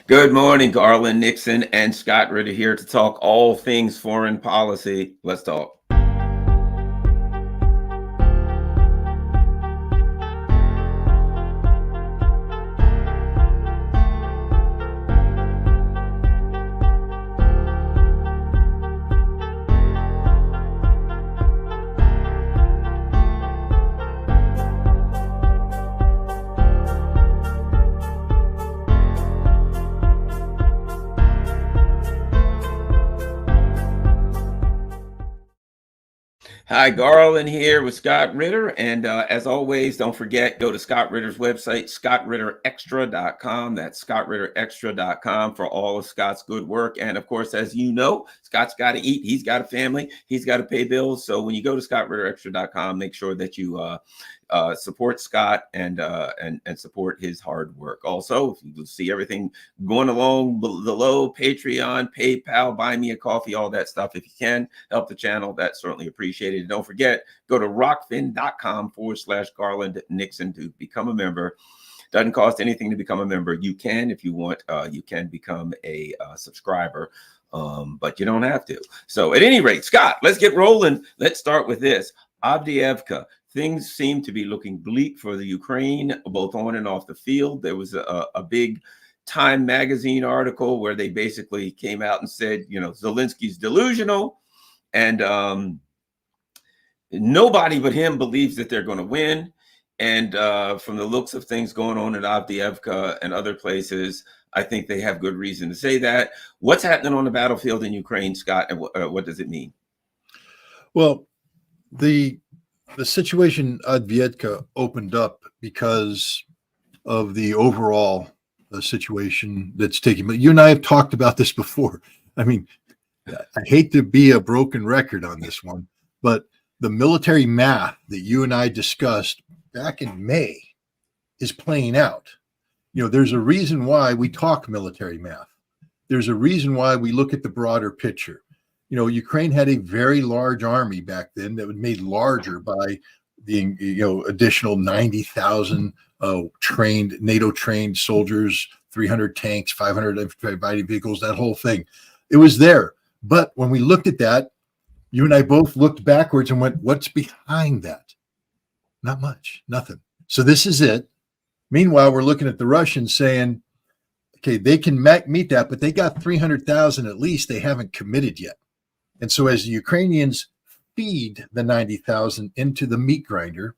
Good morning, Garland Nixon and Scott Ritter here to talk all things foreign policy. Let's talk. Hi, Garland here with Scott Ritter. And as always, don't forget, go to Scott Ritter's website, scottritterextra.com. That's scottritterextra.com for all of Scott's good work. And of course, as you know, Scott's got to eat. He's got a family. He's got to pay bills. So when you go to scottritterextra.com, make sure that you support Scott and support his hard work. Also, you'll see everything going along below: Patreon, PayPal, buy me a coffee, all that stuff. If you can help the channel, that's certainly appreciated. Don't forget, go to rockfin.com/Garland Nixon to become a member. Doesn't cost anything to become a member. You can, if you want, you can become a subscriber. But you don't have to. So at any rate, Scott, let's get rolling. Let's start with this. Avdiivka. Things seem to be looking bleak for the Ukraine, both on and off the field. There was a big Time magazine article where they basically came out and said, Zelensky's delusional, and nobody but him believes that they're going to win. And from the looks of things going on at Avdiivka and other places, I think they have good reason to say that. What's happening on the battlefield in Ukraine, Scott, and what does it mean? Well, the situation at Avdiivka opened up because of the overall situation that's taking. But you and I have talked about this before. I mean, I hate to be a broken record on this one, but the military math that you and I discussed back in May is playing out. There's a reason why we talk military math. There's a reason why we look at the broader picture. Ukraine had a very large army back then that was made larger by the additional 90,000 trained NATO-trained soldiers, 300 tanks, 500 infantry fighting vehicles, that whole thing. It was there. But when we looked at that, you and I both looked backwards and went, what's behind that? Not much, nothing. So this is it. Meanwhile, we're looking at the Russians saying, okay, they can meet that, but they got 300,000 at least. They haven't committed yet. And so as the Ukrainians feed the 90,000 into the meat grinder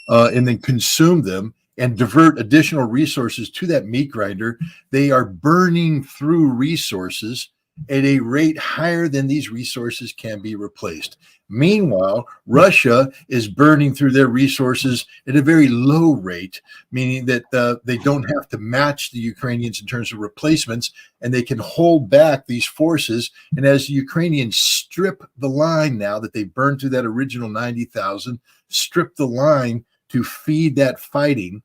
and then consume them and divert additional resources to that meat grinder, they are burning through resources at a rate higher than these resources can be replaced. Meanwhile, Russia is burning through their resources at a very low rate, meaning that they don't have to match the Ukrainians in terms of replacements, and they can hold back these forces. And as the Ukrainians strip the line now that they burned through that original 90,000, strip the line to feed that fighting,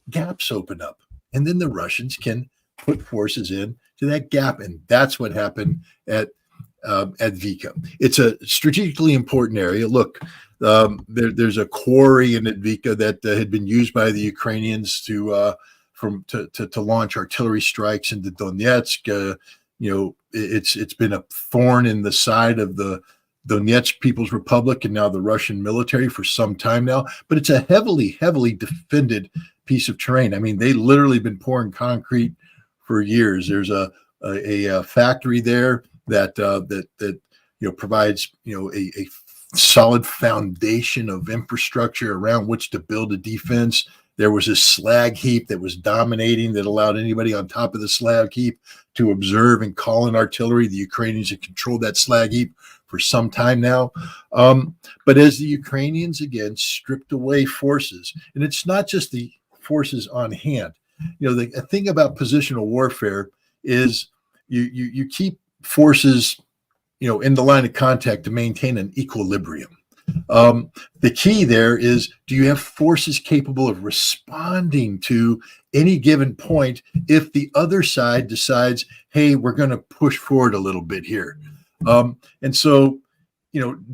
gaps open up. And then the Russians can put forces in to that gap. And that's what happened at Vika. It's a strategically important area. Look, there's a quarry in Vika that had been used by the Ukrainians to launch artillery strikes into Donetsk. It's been a thorn in the side of the Donetsk People's Republic and now the Russian military for some time now. But it's a heavily defended piece of terrain. I mean, they literally been pouring concrete for years. There's a factory there that provides a solid foundation of infrastructure around which to build a defense. There was a slag heap that was dominating that allowed anybody on top of the slag heap to observe and call in artillery. The Ukrainians have controlled that slag heap for some time now. But as the Ukrainians again stripped away forces, and it's not just the forces on hand. The thing about positional warfare is you keep forces, in the line of contact to maintain an equilibrium. The key there is, do you have forces capable of responding to any given point if the other side decides, hey, we're going to push forward a little bit here? And so,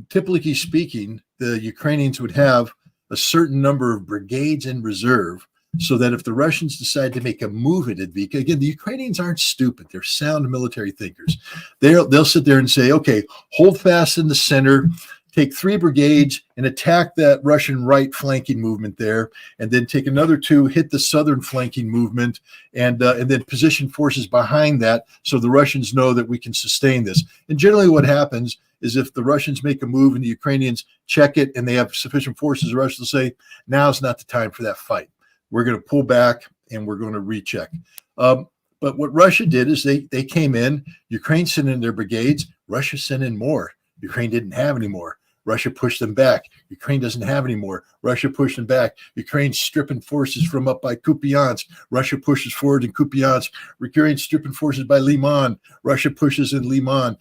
typically speaking, the Ukrainians would have a certain number of brigades in reserve so that if the Russians decide to make a move at Advika, again, the Ukrainians aren't stupid. They're sound military thinkers. They'll sit there and say, okay, hold fast in the center, take 3 brigades and attack that Russian right flanking movement there, and then take another 2, hit the southern flanking movement, and then position forces behind that so the Russians know that we can sustain this. And generally what happens is if the Russians make a move and the Ukrainians check it and they have sufficient forces, the Russians will say, now's not the time for that fight. We're going to pull back and we're going to recheck. But what Russia did is they came in, Ukraine sent in their brigades, Russia sent in more. Ukraine didn't have any more. Russia pushed them back. Ukraine doesn't have any more. Russia pushed them back. Ukraine's stripping forces from up by Kupiansk. Russia pushes forward in Kupiansk. Ukraine's stripping forces by Liman. Russia pushes in Liman.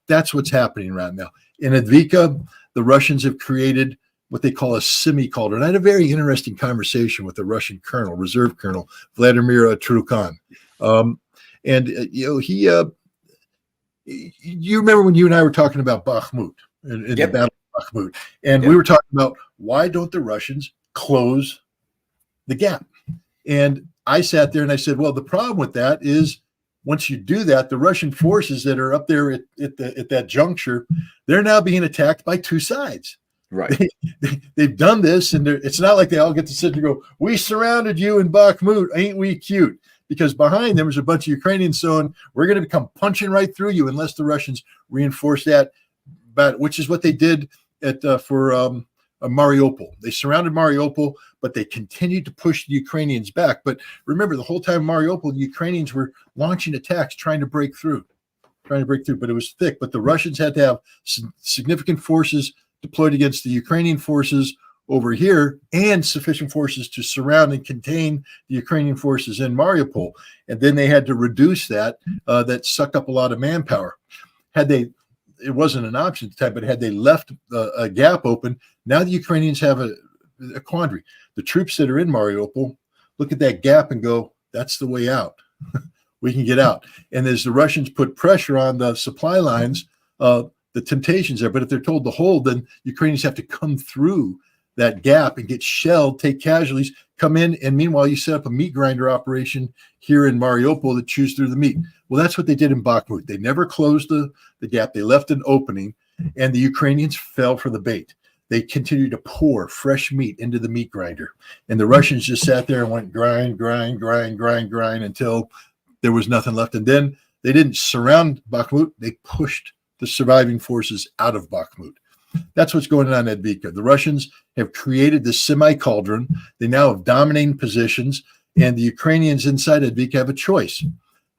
That's what's happening right now. In Advika, the Russians have created what they call a semi-cauldron. I had a very interesting conversation with a Russian colonel, reserve colonel, Vladimir Trukan. You remember when you and I were talking about Bakhmut in the Battle of Bakhmut, and we were talking about why don't the Russians close the gap? And I sat there and I said, well, the problem with that is once you do that, the Russian forces that are up there at that juncture, they're now being attacked by 2 sides. Right. They've done this, and it's not like they all get to sit and go, we surrounded you in Bakhmut, ain't we cute? Because behind them was a bunch of Ukrainians saying, we're going to come punching right through you unless the Russians reinforce that, which is what they did for Mariupol. They surrounded Mariupol, but they continued to push the Ukrainians back. But remember, the whole time Mariupol, the Ukrainians were launching attacks, trying to break through, but it was thick. But the Russians had to have significant forces deployed against the Ukrainian forces over here and sufficient forces to surround and contain the Ukrainian forces in Mariupol. And then they had to reduce that. That sucked up a lot of manpower. It wasn't an option at the time, but had they left a gap open, now the Ukrainians have a quandary. The troops that are in Mariupol look at that gap and go, that's the way out. We can get out. And as the Russians put pressure on the supply lines, the temptation's there. But if they're told to hold, then Ukrainians have to come through that gap and get shelled, take casualties, come in, and meanwhile you set up a meat grinder operation here in Mariupol that chews through the meat. Well, that's what they did in Bakhmut. They never closed the gap. They left an opening, and the Ukrainians fell for the bait. They continued to pour fresh meat into the meat grinder, and the Russians just sat there and went grind until there was nothing left. And then they didn't surround Bakhmut. They pushed the surviving forces out of Bakhmut. That's what's going on at Advika. The Russians have created this semi-cauldron. They now have dominating positions, and the Ukrainians inside Advika have a choice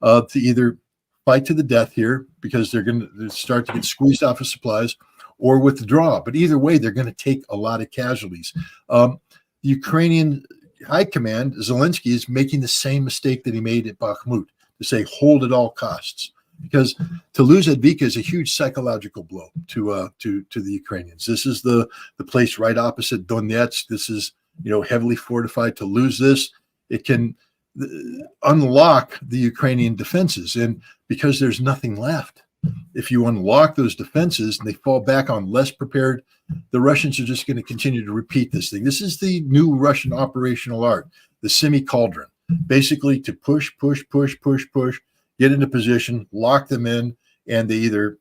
to either fight to the death here because they're going to start to get squeezed off of supplies or withdraw. But either way, they're going to take a lot of casualties. The Ukrainian high command, Zelensky, is making the same mistake that he made at Bakhmut, to say hold at all costs. Because to lose Advika is a huge psychological blow to the Ukrainians. This is the place right opposite Donetsk. This is heavily fortified. To lose this, it can unlock the Ukrainian defenses, and because there's nothing left, if you unlock those defenses and they fall back on less prepared, the Russians are just going to continue to repeat this thing. This is the new Russian operational art, the semi-cauldron, basically to push, get into position, lock them in, and they either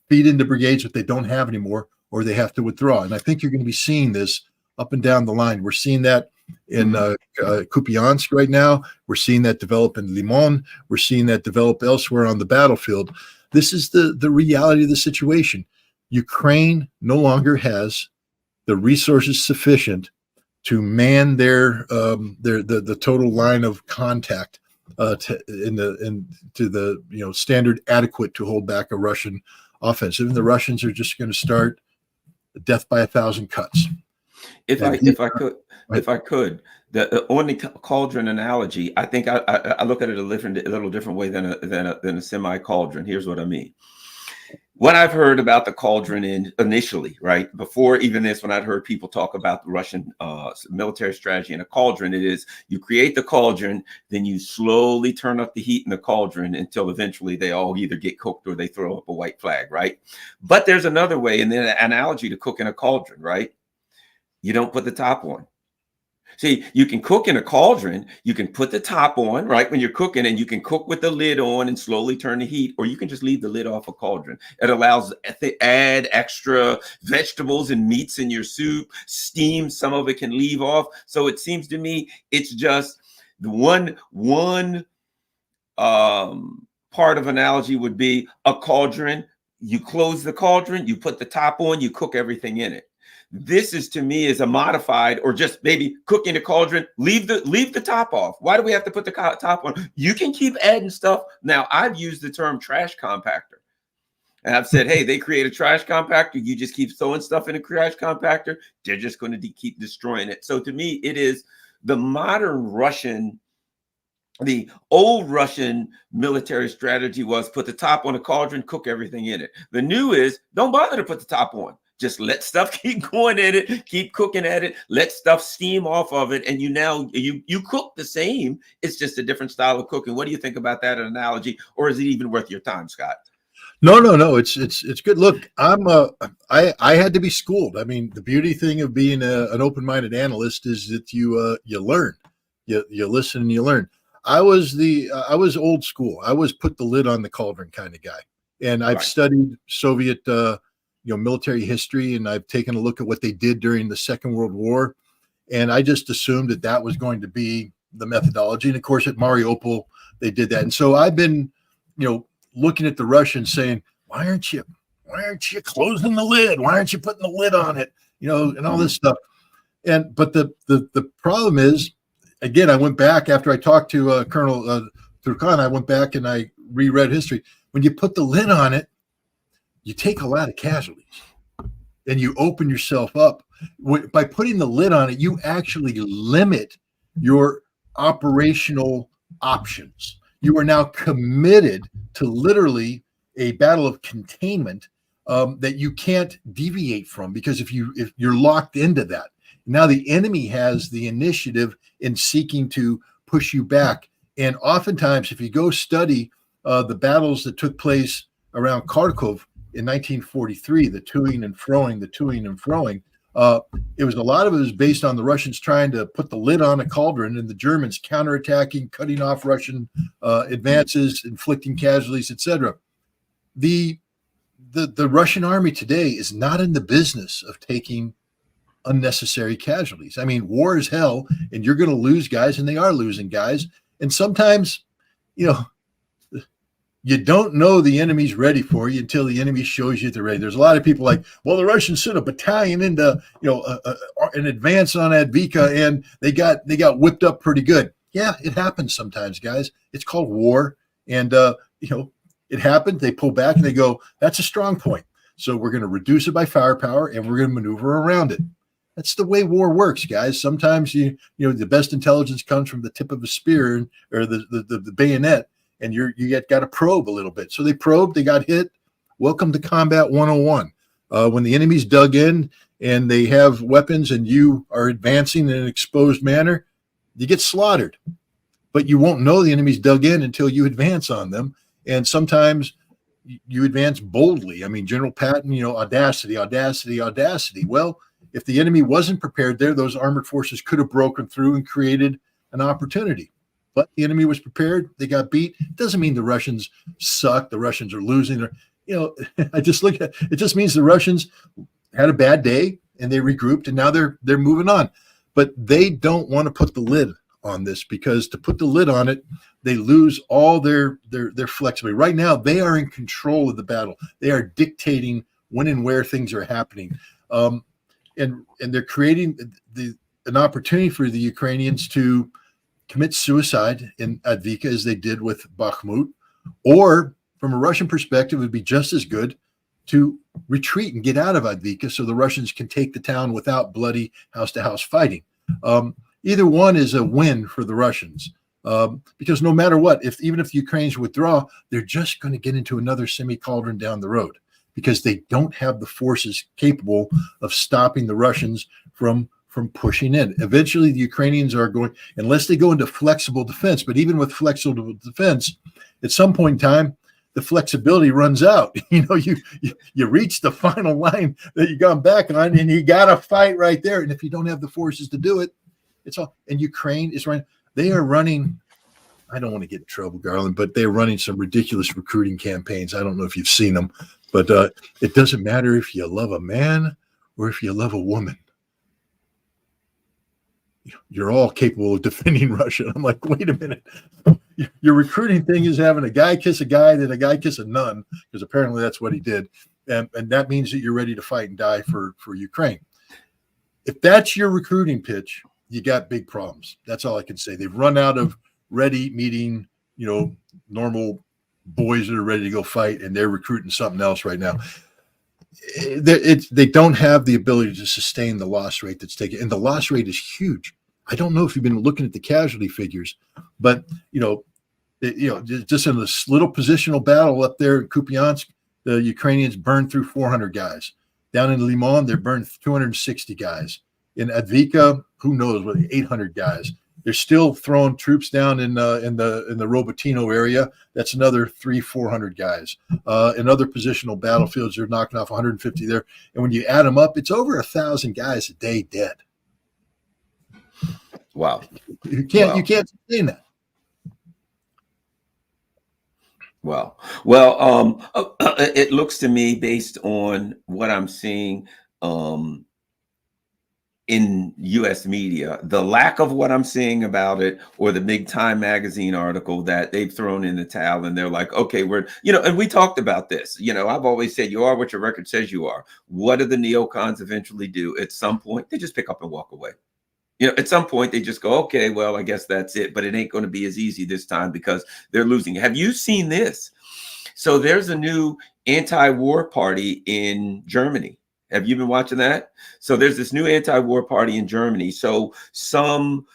feed into brigades that they don't have anymore, or they have to withdraw. And I think you're going to be seeing this up and down the line. We're seeing that in Kupiansk right now. We're seeing that develop in Liman. We're seeing that develop elsewhere on the battlefield. This is the reality of the situation. Ukraine no longer has the resources sufficient to man the total line of contact to the standard adequate to hold back a Russian offensive. And the Russians are just going to start death by 1,000 cuts. If I could, on the cauldron analogy, I think I look at it a little different way than a semi-cauldron. Here's what I mean. What I've heard about the cauldron initially, right, before even this, when I'd heard people talk about the Russian military strategy in a cauldron, it is you create the cauldron, then you slowly turn up the heat in the cauldron until eventually they all either get cooked or they throw up a white flag, right? But there's another way, and then an analogy to cooking a cauldron, right? You don't put the top on. See, you can cook in a cauldron. You can put the top on, right, when you're cooking, and you can cook with the lid on and slowly turn the heat, or you can just leave the lid off a cauldron. It allows to add extra vegetables and meats in your soup. Steam, some of it can leave off. So it seems to me it's just the one part of analogy would be a cauldron. You close the cauldron, you put the top on, you cook everything in it. This is, to me, is a modified, or just maybe cook in a cauldron, leave the top off. Why do we have to put the top on? You can keep adding stuff. Now, I've used the term trash compactor. And I've said, hey, they create a trash compactor. You just keep throwing stuff in a trash compactor. They're just going to keep destroying it. So to me, it is the modern Russian. The old Russian military strategy was put the top on a cauldron, cook everything in it. The new is don't bother to put the top on. Just let stuff keep going in it, keep cooking at it, let stuff steam off of it, and you cook the same. It's just a different style of cooking. What do you think about that analogy, or is it even worth your time, Scott? No. It's good. Look, I had to be schooled. I mean, the beauty thing of being an open-minded analyst is that you learn, you listen and you learn. I was old school. I was put the lid on the cauldron kind of guy, and I've studied Soviet military history, and I've taken a look at what they did during the Second World War, and I just assumed that was going to be the methodology. And of course, at Mariupol, they did that. And so I've been, looking at the Russians saying, why aren't you closing the lid? Why aren't you putting the lid on it? And all this stuff. But the problem is, again, I went back after I talked to Colonel Turkan. I went back and I reread history. When you put the lid on it, you take a lot of casualties and you open yourself up. By putting the lid on it, you actually limit your operational options. You are now committed to literally a battle of containment that you can't deviate from, because if you're locked into that, now the enemy has the initiative in seeking to push you back. And oftentimes, if you go study the battles that took place around Kharkov in 1943, the toing and froing, it was a lot of it was based on the Russians trying to put the lid on a cauldron, and the Germans counterattacking, cutting off Russian advances, inflicting casualties, etc. The Russian army today is not in the business of taking unnecessary casualties. I mean, war is hell, and you're going to lose guys, and they are losing guys. And sometimes, you don't know the enemy's ready for you until the enemy shows you they're ready. There's a lot of people like, well, the Russians sent a battalion into, an advance on Advika, and they got whipped up pretty good. Yeah, it happens sometimes, guys. It's called war, and it happened. They pull back and they go, that's a strong point, so we're going to reduce it by firepower, and we're going to maneuver around it. That's the way war works, guys. Sometimes the best intelligence comes from the tip of a spear or the bayonet. And you got to probe a little bit. So they probed, they got hit. Welcome to Combat 101. When the enemy's dug in and they have weapons and you are advancing in an exposed manner, you get slaughtered. But you won't know the enemy's dug in until you advance on them. And sometimes you advance boldly. I mean, General Patton, audacity. Well, if the enemy wasn't prepared there, those armored forces could have broken through and created an opportunity. But the enemy was prepared. They got beat. It doesn't mean the Russians suck. The Russians are losing. I just look at it. Just means the Russians had a bad day and they regrouped, and now they're moving on. But they don't want to put the lid on this, because to put the lid on it, they lose all their flexibility. Right now, they are in control of the battle. They are dictating when and where things are happening, and they're creating an opportunity for the Ukrainians to commit suicide in Advika as they did with Bakhmut, or from a Russian perspective, it would be just as good to retreat and get out of Advika so the Russians can take the town without bloody house-to-house fighting. Either one is a win for the Russians, because no matter what, even if the Ukrainians withdraw, they're just going to get into another semi-cauldron down the road, because they don't have the forces capable of stopping the Russians from pushing in. Eventually, the Ukrainians are going, unless they go into flexible defense, but even with flexible defense, at some point in time, the flexibility runs out. You reach the final line that you gone back on, and you got to fight right there. And if you don't have the forces to do it, It's all, and Ukraine is running. They are running. I don't want to get in trouble, Garland, but they're running some ridiculous recruiting campaigns. I don't know if you've seen them, but it doesn't matter if you love a man or if you love a woman. You're all capable of defending Russia. I'm like, wait a minute. Your recruiting thing is having a guy kiss a guy, then a guy kiss a nun, because apparently that's what he did. And that means that you're ready to fight and die for Ukraine. If that's your recruiting pitch, you got big problems. That's all I can say. They've run out of ready meeting, normal boys that are ready to go fight, and they're recruiting something else right now. They don't have the ability to sustain the loss rate that's taken, and the loss rate is huge. I don't know if you've been looking at the casualty figures, but just in this little positional battle up there in Kupiansk, the Ukrainians burned through 400 guys. Down in Limon, they burned 260 guys. In Advika, who knows what, 800 guys. They're still throwing troops down in the Robotyno area. That's another 400 guys. In other positional battlefields, they're knocking off 150 there. And when you add them up, it's over 1,000 guys a day dead. Wow. You can't sustain that. Well, it looks to me, based on what I'm seeing in U.S. media, the lack of what I'm seeing about it, or the big Time magazine article that they've thrown in the towel, and they're like, okay, and we talked about this. I've always said, you are what your record says you are. What do the neocons eventually do? At some point, they just pick up and walk away. At some point, they just go, okay, well, I guess that's it. But it ain't going to be as easy this time because they're losing. Have you seen this? So there's a new anti-war party in Germany. Have you been watching that? So there's this new anti-war party in Germany. So some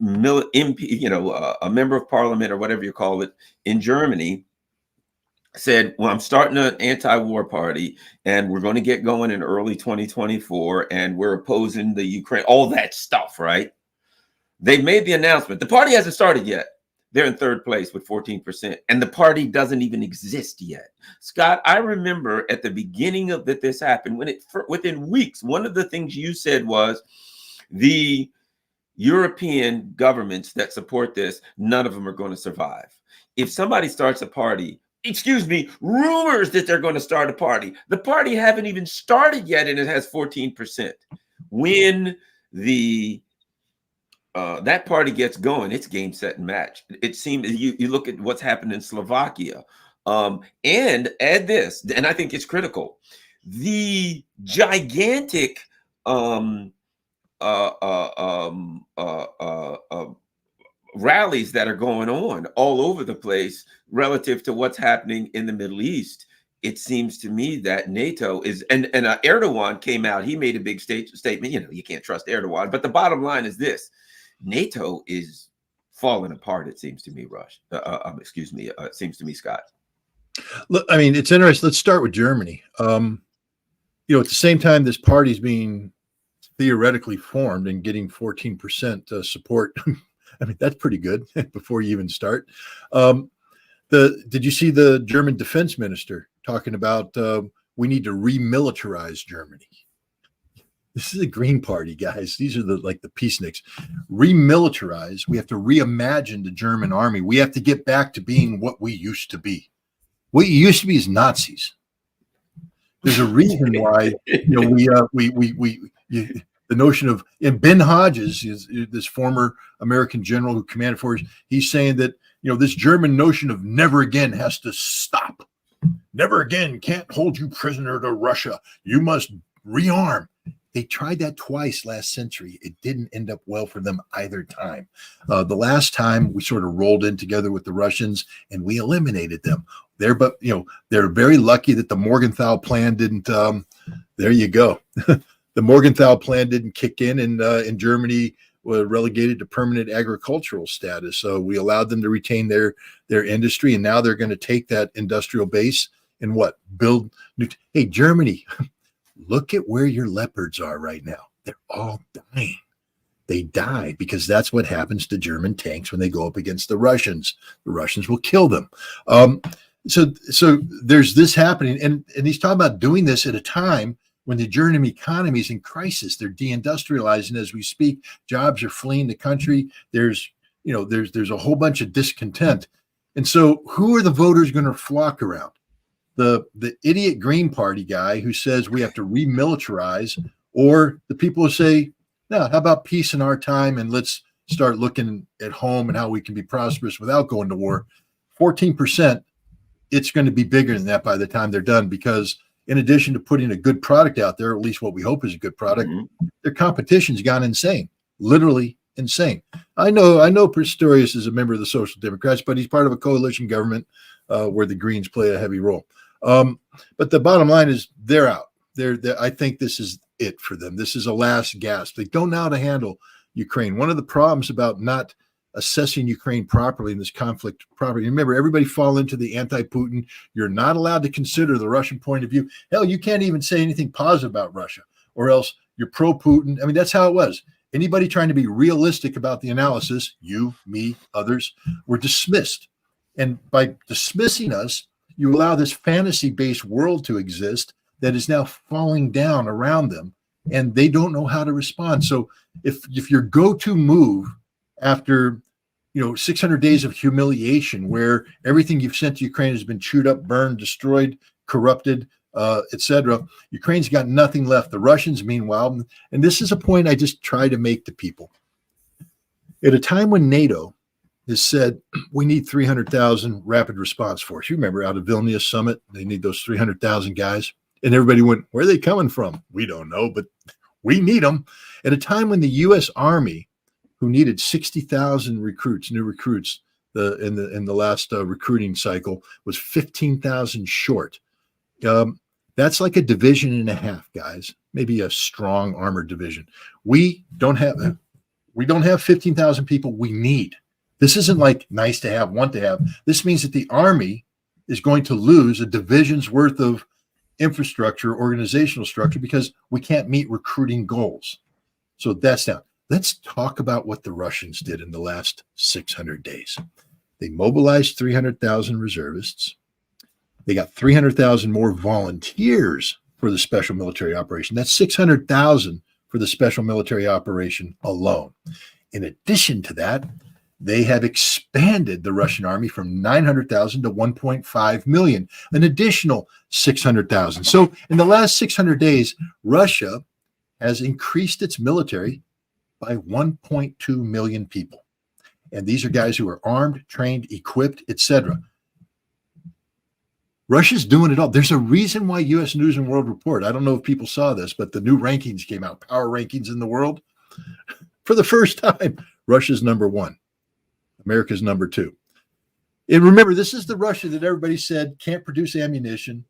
MP, a member of parliament or whatever you call it in Germany said, well, I'm starting an anti-war party and we're going to get going in early 2024 and we're opposing the Ukraine, all that stuff, right? They've made the announcement. The party hasn't started yet. They're in third place with 14%, and the party doesn't even exist yet. Scott, I remember at the beginning of that this happened, within weeks, one of the things you said was the European governments that support this, none of them are going to survive. If somebody starts a party, rumors that they're going to start a party, the party haven't even started yet, and it has 14%. When that party gets going, it's game, set, and match. It seems you look at what's happened in Slovakia, and add this, and I think it's critical: the gigantic rallies that are going on all over the place relative to what's happening in the Middle East. It seems to me that NATO is, and Erdogan came out. He made a big statement. You can't trust Erdogan, but the bottom line is this: NATO is falling apart, it seems to me, it seems to me, Scott. Look, I mean, it's interesting. Let's start with Germany. At the same time, this party's being theoretically formed and getting 14% support. I mean, that's pretty good before you even start. Did you see the German defense minister talking about we need to remilitarize Germany? This is a Green Party, guys. These are the peaceniks. Remilitarize. We have to reimagine the German army. We have to get back to being what we used to be. What you used to be is Nazis. There's a reason why the notion of, and Ben Hodges is this former American general who commanded forces. He's saying that this German notion of never again has to stop. Never again can't hold you prisoner to Russia. You must rearm. They tried that twice last century. It didn't end up well for them either time. The last time we sort of rolled in together with the Russians and we eliminated them. They're very lucky that the Morgenthau plan didn't. There you go. The Morgenthau plan didn't kick in, and Germany were relegated to permanent agricultural status. So we allowed them to retain their industry, and now they're going to take that industrial base and build new. Hey, Germany. Look at where your leopards are right now. They're all dying. They die because that's what happens to German tanks when they go up against the Russians. The Russians will kill them. So there's this happening. And he's talking about doing this at a time when the German economy is in crisis. They're deindustrializing as we speak. Jobs are fleeing the country. There's a whole bunch of discontent. And so who are the voters going to flock around? The idiot Green Party guy who says we have to remilitarize, or the people who say, no, how about peace in our time, and let's start looking at home and how we can be prosperous without going to war. 14%, it's going to be bigger than that by the time they're done, because in addition to putting a good product out there, at least what we hope is a good product, their competition's gone insane, literally insane. I know Pistorius is a member of the Social Democrats, but he's part of a coalition government where the Greens play a heavy role. But the bottom line is they're out. I think this is it for them. This is a last gasp. They don't know how to handle Ukraine. One of the problems about not assessing Ukraine properly in this conflict properly, remember, everybody fall into the anti-Putin. You're not allowed to consider the Russian point of view. Hell, you can't even say anything positive about Russia, or else you're pro-Putin. I mean, that's how it was. Anybody trying to be realistic about the analysis, you, me, others, were dismissed. And by dismissing us, you allow this fantasy-based world to exist that is now falling down around them, and they don't know how to respond. So if your go-to move after 600 days of humiliation, where everything you've sent to Ukraine has been chewed up, burned, destroyed, corrupted, etc., Ukraine's got nothing left. The Russians, meanwhile, and this is a point I just try to make to people. At a time when NATO has said we need 300,000 rapid response force. You remember out of Vilnius summit, they need those 300,000 guys. And everybody went, where are they coming from? We don't know, but we need them. At a time when the U.S. Army, who needed 60,000 recruits, new recruits, in the last recruiting cycle, was 15,000 short. That's like a division and a half, guys. Maybe a strong armored division. We don't have 15,000 people we need. This isn't like nice to have, want to have. This means that the Army is going to lose a division's worth of infrastructure, organizational structure, because we can't meet recruiting goals. So that's down. Let's talk about what the Russians did in the last 600 days. They mobilized 300,000 reservists. They got 300,000 more volunteers for the special military operation. That's 600,000 for the special military operation alone. In addition to that, they have expanded the Russian army from 900,000 to 1.5 million, an additional 600,000. So in the last 600 days, Russia has increased its military by 1.2 million people. And these are guys who are armed, trained, equipped, etc. Russia's doing it all. There's a reason why U.S. News and World Report, I don't know if people saw this, but the new rankings came out, power rankings in the world. For the first time, Russia's number one. America's number two. And remember, this is the Russia that everybody said can't produce ammunition.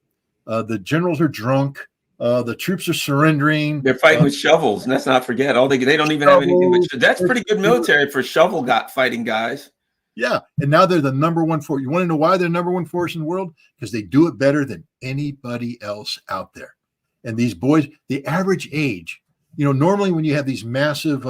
The generals are drunk. The troops are surrendering. They're fighting with shovels. And let's not forget, they don't even have anything with. That's pretty good military for fighting guys. Yeah. And now they're the number one force. You want to know why they're number one force in the world? Because they do it better than anybody else out there. And these boys, the average age, normally when you have these massive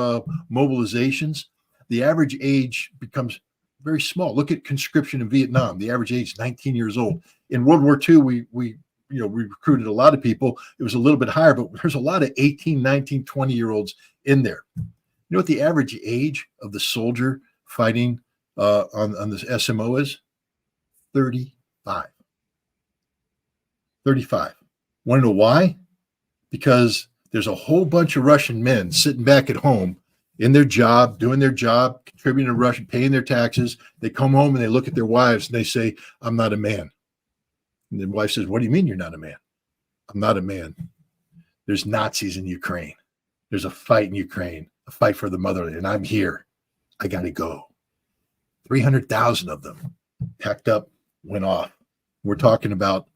mobilizations, the average age becomes very small. Look at conscription in Vietnam. The average age is 19 years old. In World War II, we recruited a lot of people. It was a little bit higher, but there's a lot of 18, 19, 20-year-olds in there. You know what the average age of the soldier fighting on this SMO is? 35. 35. Want to know why? Because there's a whole bunch of Russian men sitting back at home in their job, doing their job, contributing to Russia, paying their taxes. They come home and they look at their wives and they say, I'm not a man. And the wife says, what do you mean you're not a man? I'm not a man. There's Nazis in Ukraine. There's a fight in Ukraine, a fight for the motherland, and I'm here. I got to go. 300,000 of them packed up, went off. We're talking about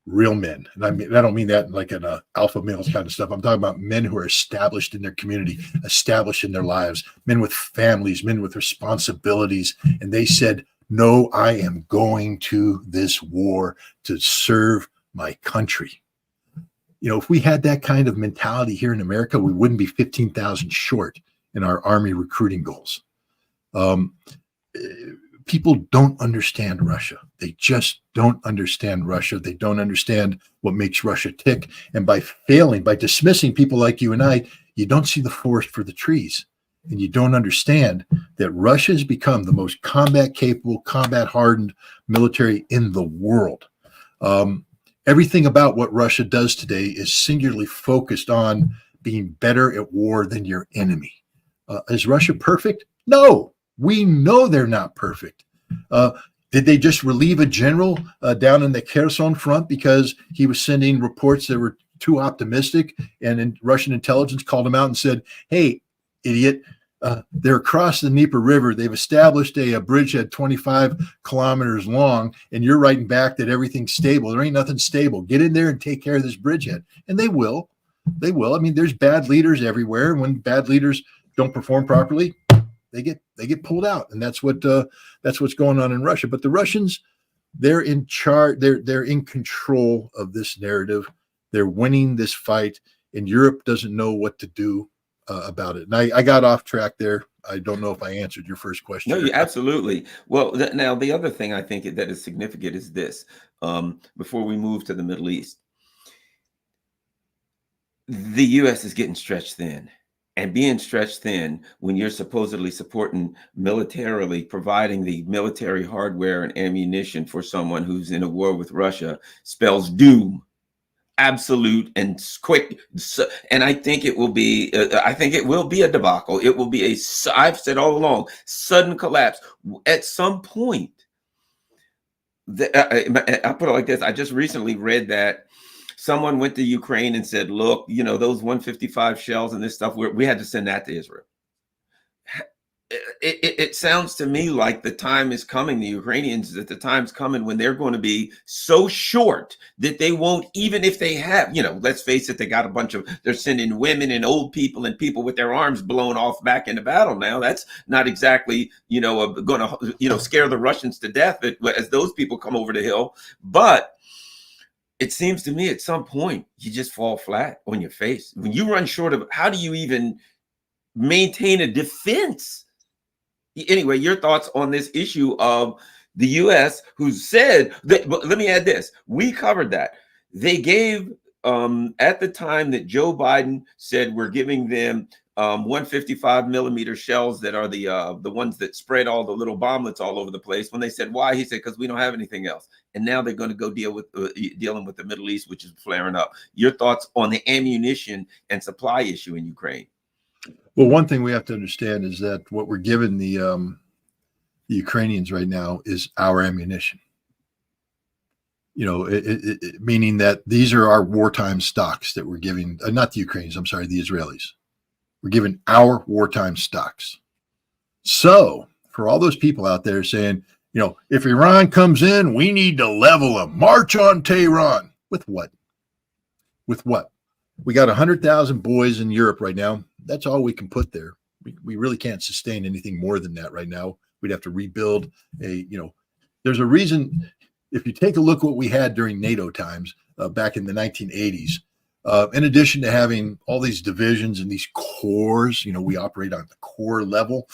real men. And I don't mean that like an alpha males kind of stuff. I'm talking about men who are established in their community, established in their lives, men with families, men with responsibilities. And they said, no, I am going to this war to serve my country. If we had that kind of mentality here in America, we wouldn't be 15,000 short in our army recruiting goals. people don't understand Russia. They just don't understand Russia. They don't understand what makes Russia tick. And by dismissing people like you and I, you don't see the forest for the trees. And you don't understand that Russia has become the most combat capable, combat hardened military in the world. Everything about what Russia does today is singularly focused on being better at war than your enemy. Is Russia perfect? No, we know they're not perfect. Did they just relieve a general down in the Kherson front because he was sending reports that were too optimistic? And Russian intelligence called him out and said, "Hey, idiot, they're across the Dnieper River. They've established a bridgehead 25 kilometers long, and you're writing back that everything's stable. There ain't nothing stable. Get in there and take care of this bridgehead." And they will. They will. I mean, there's bad leaders everywhere. And when bad leaders don't perform properly, they get pulled out. And that's what's going on in Russia. But the Russians, they're in charge. They're in control of this narrative. They're winning this fight, and Europe doesn't know what to do about it. And I got off track there. I don't know if I answered your first question. No, absolutely. Well, now the other thing I think that is significant is this. Before we move to the Middle East, the U.S. is getting stretched thin. And being stretched thin when you're supposedly supporting militarily, providing the military hardware and ammunition for someone who's in a war with Russia spells doom. Absolute and quick, and I think it will be. I think it will be a debacle. It will be I've said all along, sudden collapse at some point. I put it like this: I just recently read that someone went to Ukraine and said, "Look, those 155 shells and this stuff. We had to send that to Israel." It sounds to me like the time is coming, the Ukrainians, that the time's coming when they're going to be so short that they won't, even if they have, let's face it, they got they're sending women and old people and people with their arms blown off back into battle now. That's not exactly, going to, scare the Russians to death as those people come over the hill. But it seems to me at some point, you just fall flat on your face. When you run short of, how do you even maintain a defense? Anyway, your thoughts on this issue of the U.S., who said that, let me add this. We covered that. They gave, at the time that Joe Biden said we're giving them 155 millimeter shells that are the ones that spread all the little bomblets all over the place. When they said, why? He said, because we don't have anything else. And now they're going to go dealing with the Middle East, which is flaring up. Your thoughts on the ammunition and supply issue in Ukraine? Well, one thing we have to understand is that what we're giving the Ukrainians right now is our ammunition. Meaning that these are our wartime stocks that we're giving, not the Ukrainians, I'm sorry, the Israelis. We're giving our wartime stocks. So for all those people out there saying, if Iran comes in, we need to level them, march on Tehran. With what? With what? We got 100,000 boys in Europe right now. That's all we can put there. We really can't sustain anything more than that right now. We'd have to rebuild there's a reason. If you take a look what we had during NATO times back in the 1980s, in addition to having all these divisions and these corps, we operate on the corps level.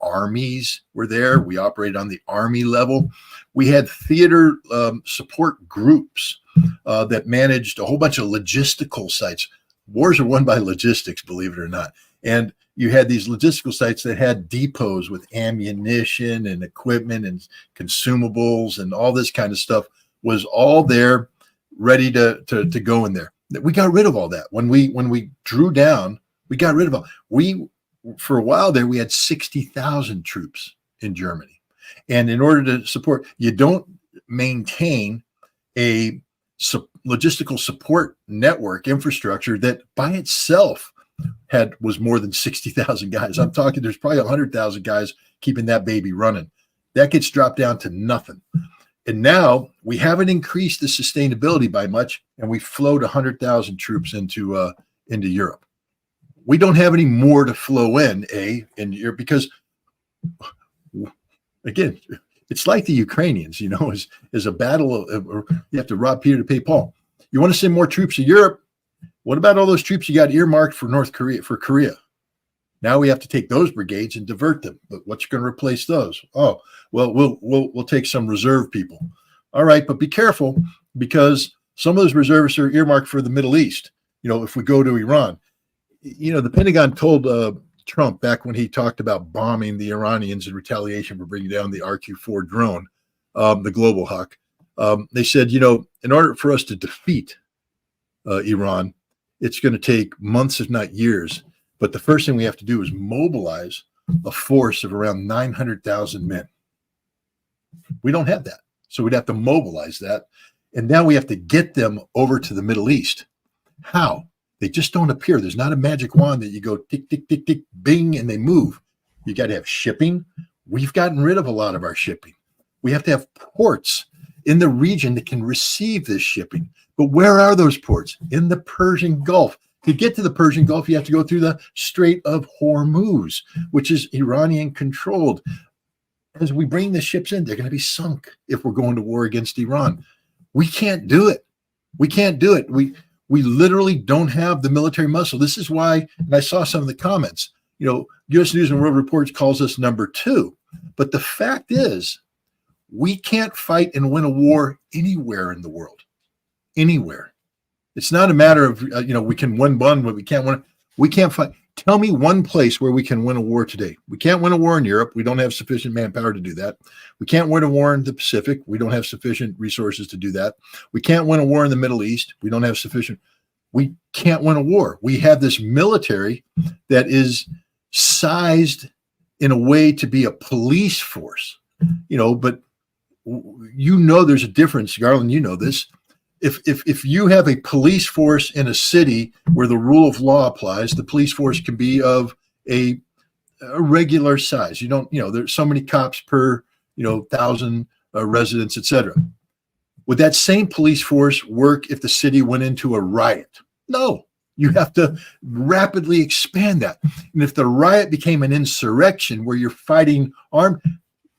Armies were there. We operated on the army level. We had theater support groups that managed a whole bunch of logistical sites. Wars are won by logistics, believe it or not. And you had these logistical sites that had depots with ammunition and equipment and consumables and all this kind of stuff was all there, ready to go in there. We got rid of all that. When we drew down, we got rid of all. For a while there, we had 60,000 troops in Germany. And in order to support, you don't maintain a logistical support network infrastructure that by itself was more than 60,000 guys. I'm talking, there's probably 100,000 guys keeping that baby running. That gets dropped down to nothing. And now we haven't increased the sustainability by much, and we flowed 100,000 troops into Europe. We don't have any more to flow in Europe because, again, it's like the Ukrainians, is a battle of, you have to rob Peter to pay Paul. You want to send more troops to Europe? What about all those troops you got earmarked for North Korea, for Korea? Now we have to take those brigades and divert them. But what's going to replace those? Oh, well, we'll take some reserve people. All right, but be careful, because some of those reservists are earmarked for the Middle East. If we go to Iran, the Pentagon told Trump back when he talked about bombing the Iranians in retaliation for bringing down the RQ-4 drone, the Global Hawk. They said, in order for us to defeat Iran, it's going to take months, if not years. But the first thing we have to do is mobilize a force of around 900,000 men. We don't have that. So we'd have to mobilize that. And now we have to get them over to the Middle East. How? They just don't appear. There's not a magic wand that you go tick, tick, tick, tick, bing, and they move. You got to have shipping. We've gotten rid of a lot of our shipping. We have to have ports in the region that can receive this shipping. But where are those ports? In the Persian Gulf. To get to the Persian Gulf, you have to go through the Strait of Hormuz, which is Iranian controlled. As we bring the ships in, they're going to be sunk if we're going to war against Iran. We can't do it. We can't do it. We literally don't have the military muscle. This is why, and I saw some of the comments, U.S. News and World Report calls us number 2. But the fact is, we can't fight and win a war anywhere in the world. Anywhere. It's not a matter of, we can win one, but we can't win. We can't fight. Tell me one place where we can win a war today. We can't win a war in Europe. We don't have sufficient manpower to do that. We can't win a war in the Pacific. We don't have sufficient resources to do that. We can't win a war in the Middle East. We don't have sufficient. We can't win a war. We have this military that is sized in a way to be a police force, but there's a difference, Garland, this. If you have a police force in a city where the rule of law applies, the police force can be of a regular size. There's so many cops per 1,000 residents, etc. Would that same police force work if the city went into a riot? No. You have to rapidly expand that. And if the riot became an insurrection where you're fighting armed,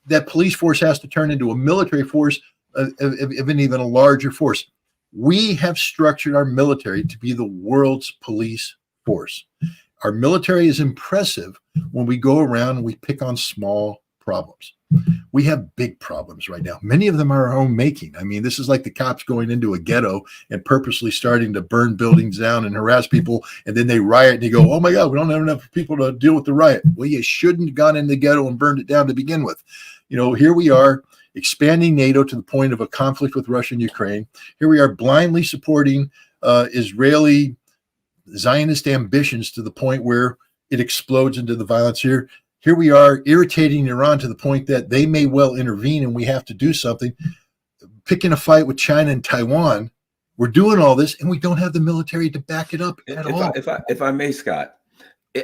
that police force has to turn into a military force of an even a larger force. We have structured our military to be the world's police force. Our military is impressive when we go around and we pick on small problems. We have big problems right now. Many of them are our own making. I mean, this is like the cops going into a ghetto and purposely starting to burn buildings down and harass people. And then they riot and you go, oh my God, we don't have enough people to deal with the riot. Well, you shouldn't have gone in the ghetto and burned it down to begin with. Here we are, expanding NATO to the point of a conflict with Russia and Ukraine. Here we are blindly supporting Israeli Zionist ambitions to the point where it explodes into the violence here. Here we are irritating Iran to the point that they may well intervene and we have to do something. Picking a fight with China and Taiwan. We're doing all this and we don't have the military to back it up at all. If I may, Scott,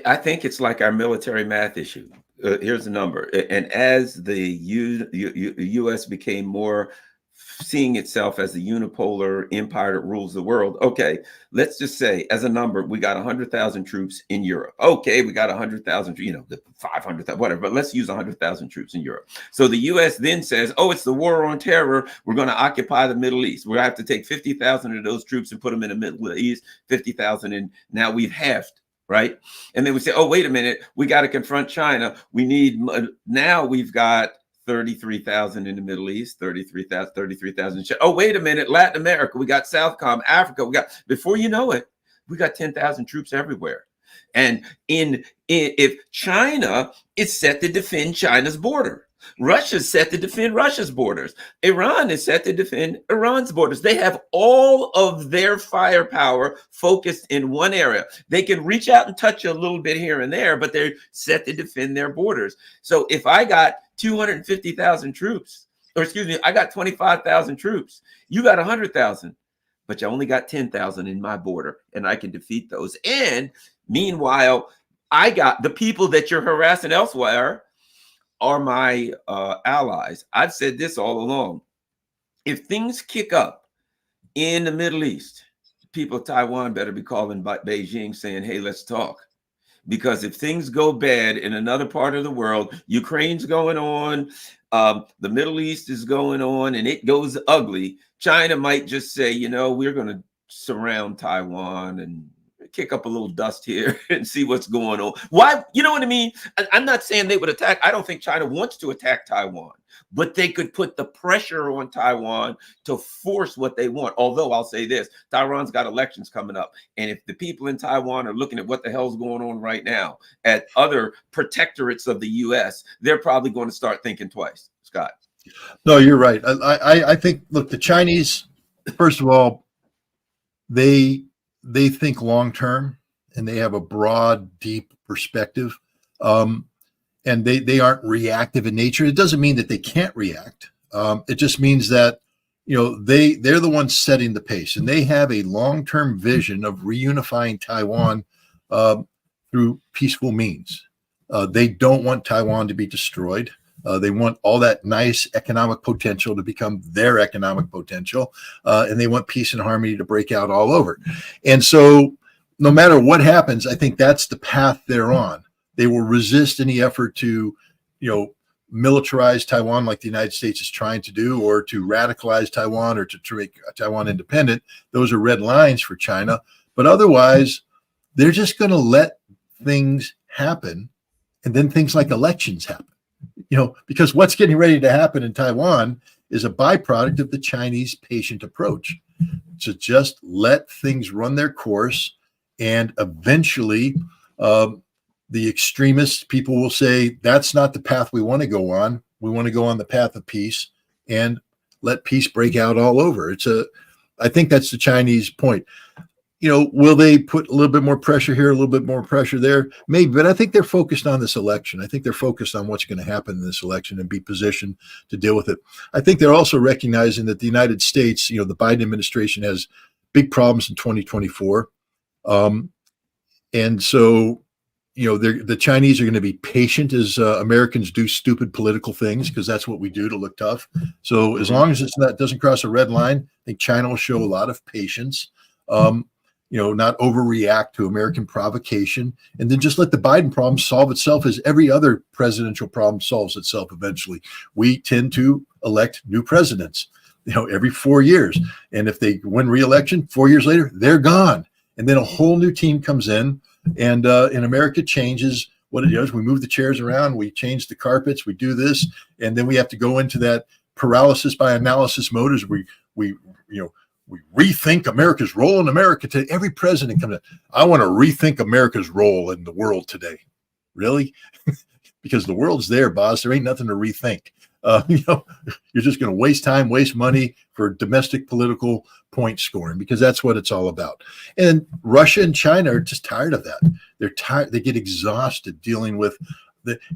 I think it's like our military math issue. Here's the number. And as the U.S. became more seeing itself as the unipolar empire that rules the world. Okay, let's just say as a number, we got 100,000 troops in Europe. Okay, we got 100,000, 500,000, whatever, but let's use 100,000 troops in Europe. So the U.S. then says, oh, it's the war on terror. We're going to occupy the Middle East. We're going to have to take 50,000 of those troops and put them in the Middle East, 50,000, and now we've halved. Right. And then we say, oh, wait a minute, we got to confront China. Now we've got 33,000 in the Middle East, 33,000. Oh, wait a minute, Latin America, we got Southcom, Africa, before you know it, we got 10,000 troops everywhere. And if China is set to defend China's border, Russia's set to defend Russia's borders. Iran is set to defend Iran's borders. They have all of their firepower focused in one area. They can reach out and touch a little bit here and there, but they're set to defend their borders. So if I got 250,000 troops, I got 25,000 troops, you got 100,000, but you only got 10,000 in my border, and I can defeat those. And meanwhile, I got the people that you're harassing elsewhere are my allies. I've said this all along. If things kick up in the Middle East, people of Taiwan better be calling Beijing saying, hey, let's talk. Because if things go bad in another part of the world, Ukraine's going on, the Middle East is going on, and it goes ugly, China might just say, we're going to surround Taiwan and kick up a little dust here and see what's going on. Why? You know what I mean? I'm not saying they would attack. I don't think China wants to attack Taiwan, but they could put the pressure on Taiwan to force what they want. Although I'll say this, Taiwan's got elections coming up. And if the people in Taiwan are looking at what the hell's going on right now at other protectorates of the U.S., they're probably going to start thinking twice. Scott. No, you're right. I think, look, the Chinese, first of all, they think long term, and they have a broad, deep perspective, and they aren't reactive in nature. It doesn't mean that they can't react. It just means that they're the ones setting the pace, and they have a long term vision of reunifying Taiwan through peaceful means. They don't want Taiwan to be destroyed. They want all that nice economic potential to become their economic potential, and they want peace and harmony to break out all over. And so no matter what happens, I think that's the path they're on. They will resist any effort to, militarize Taiwan like the United States is trying to do, or to radicalize Taiwan, or to make Taiwan independent. Those are red lines for China. But otherwise, they're just going to let things happen, and then things like elections happen. Because what's getting ready to happen in Taiwan is a byproduct of the Chinese patient approach to just let things run their course. And eventually, the extremist people will say, that's not the path we want to go on. We want to go on the path of peace and let peace break out all over. I think that's the Chinese point. Will they put a little bit more pressure here, a little bit more pressure there? Maybe, but I think they're focused on this election. I think they're focused on what's going to happen in this election and be positioned to deal with it. I think they're also recognizing that the United States, the Biden administration has big problems in 2024. And so, the Chinese are going to be patient as Americans do stupid political things, because that's what we do to look tough. So as long as that doesn't cross a red line, I think China will show a lot of patience. Not overreact to American provocation, and then just let the Biden problem solve itself as every other presidential problem solves itself eventually. We tend to elect new presidents, every 4 years. And if they win re-election, 4 years later, they're gone. And then a whole new team comes in, and America changes what it does. We move the chairs around, we change the carpets, we do this, and then we have to go into that paralysis by analysis mode as we rethink America's role in America today. Every president comes in, I want to rethink America's role in the world today. Really? Because the world's there, boss. There ain't nothing to rethink. You're just going to waste time, waste money for domestic political point scoring, because that's what it's all about. And Russia and China are just tired of that. They're tired. They get exhausted dealing with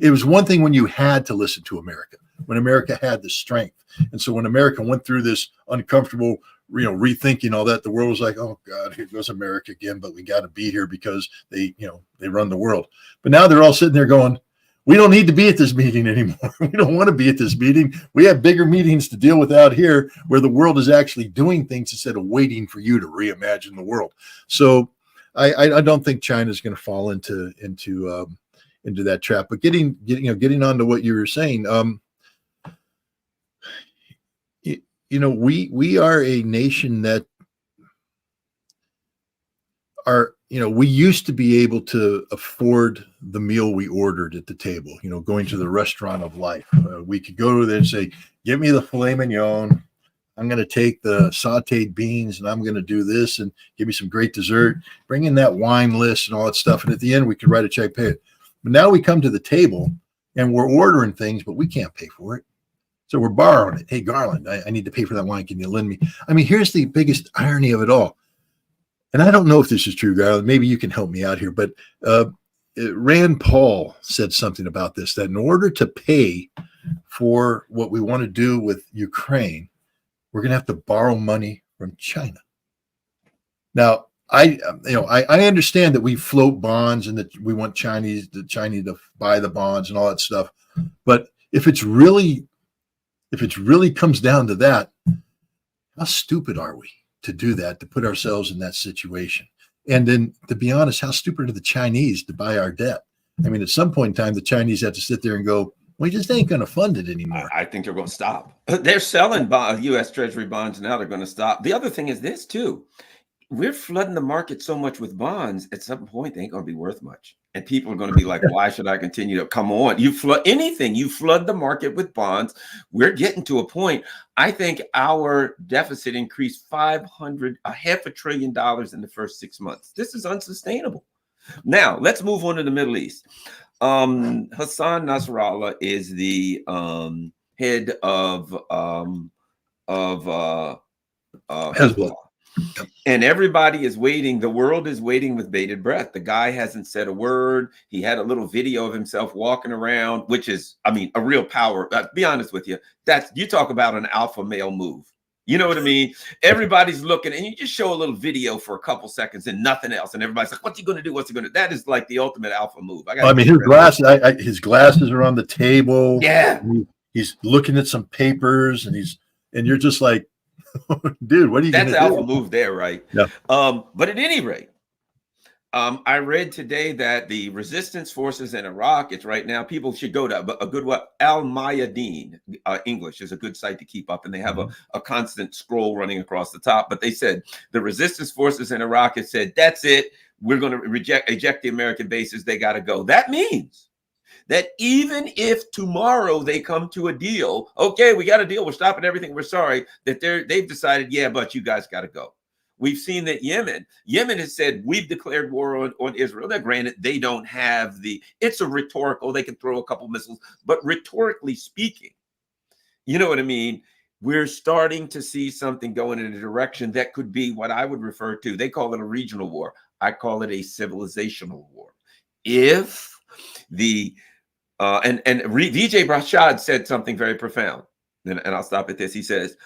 it was one thing when you had to listen to America, when America had the strength. And so when America went through this uncomfortable, rethinking all that, the world was like, oh God, here goes America again, but we got to be here because they run the world. But now they're all sitting there going, we don't need to be at this meeting anymore. We don't want to be at this meeting. We have bigger meetings to deal with out here, where the world is actually doing things instead of waiting for you to reimagine the world. So I don't think China is going to fall into that trap. But getting on to what you were saying, we are a nation that we used to be able to afford the meal we ordered at the table, going to the restaurant of life. We could go there and say, give me the filet mignon. I'm going to take the sauteed beans, and I'm going to do this, and give me some great dessert, bring in that wine list and all that stuff. And at the end, we could write a check, pay it. But now we come to the table and we're ordering things, but we can't pay for it. So we're borrowing it. Hey, Garland, I need to pay for that wine. Can you lend me? I mean, here's the biggest irony of it all. And I don't know if this is true, Garland. Maybe you can help me out here. But Rand Paul said something about this, that in order to pay for what we want to do with Ukraine, we're going to have to borrow money from China. Now, I understand that we float bonds and that we want the Chinese to buy the bonds and all that stuff. But if it really comes down to that, how stupid are we to do that, to put ourselves in that situation? And then, to be honest, how stupid are the Chinese to buy our debt? I mean, at some point in time, the Chinese have to sit there and go, we just ain't going to fund it anymore. I think they're going to stop. They're selling U.S. Treasury bonds now. They're going to stop. The other thing is this, too. we're flooding the market so much with bonds. At some point, they ain't going to be worth much, and people are going to be like, "Why should I continue to come on?" You flood anything. You flood the market with bonds. We're getting to a point. I think our deficit increased $500 billion in the first 6 months. This is unsustainable. Now let's move on to the Middle East. Hassan Nasrallah is the head of Hezbollah. And everybody is waiting. The world is waiting with bated breath. The guy hasn't said a word. He had a little video of himself walking around, which is, I mean, a real power. Be honest with you. You talk about an alpha male move. You know what I mean? Everybody's looking, and you just show a little video for a couple seconds and nothing else. And everybody's like, what's he going to do? What's he going to do? That is like the ultimate alpha move. I mean, his glasses are on the table. Yeah. He's looking at some papers, and you're just like, dude, what are you? That's alpha move there, right? Yeah. But at any rate, I read today that the resistance forces in Iraq, it's right now, people should go to a good one. Al Mayadeen English is a good site to keep up, and they have a constant scroll running across the top. But they said the resistance forces in Iraq have said, that's it. We're going to eject the American bases. They got to go. That means that even if tomorrow they come to a deal, okay, we got a deal, we're stopping everything, we're sorry, that they've decided, yeah, but you guys got to go. We've seen that Yemen has said, we've declared war on Israel. Now, granted, they don't have it's a rhetorical, they can throw a couple missiles, but rhetorically speaking, you know what I mean? We're starting to see something going in a direction that could be what I would refer to, they call it a regional war. I call it a civilizational war. If the Vijay Prashad said something very profound, and I'll stop at this. He says,